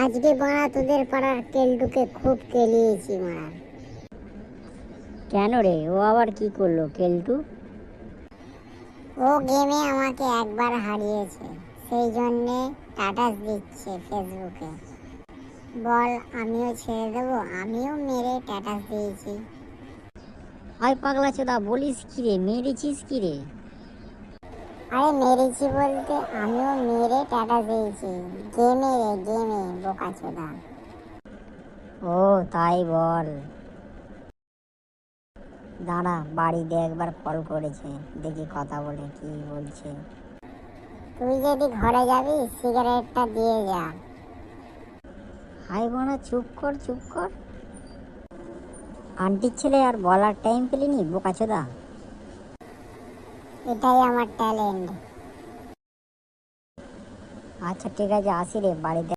আজকে বাড়া তোদের পাড়ার কেলটুকে খুব কেলিয়েছি মারা। কেন রে, ও আবার কি করলো কেলটু? ও গেমে আমাকে একবার হারিয়েছে, সেই জন্যে স্ট্যাটাস দিচ্ছে ফেসবুকে। বল আমিও ছেড়ে দেবো? আমিও মেরে স্ট্যাটাস দিয়েছি। হাই পাগলা চোদা, বলিস কি রে, মেরেছিস কি রে? আরে মেরেছি বলতে আমিও মেরে স্ট্যাটাস দিয়েছি। গেমে রে, গেমে বোকাচোদা। ও তাই বল। দাঁড়া, বাড়িতে একবার কল করেছে, দেখি কথা বলে কি বলছে। তুই যদি ঘরে যাবি সিগারেটটা দিয়ে যা। হাই বোনা, চুপ কর চুপ কর। আন্টির ছেলে আর বলার টাইম পেলিনি বোকাচোদা। এটাই আমার ট্যালেন্ট। আচ্ছা ঠিক আছে, আসি রে বাড়িতে।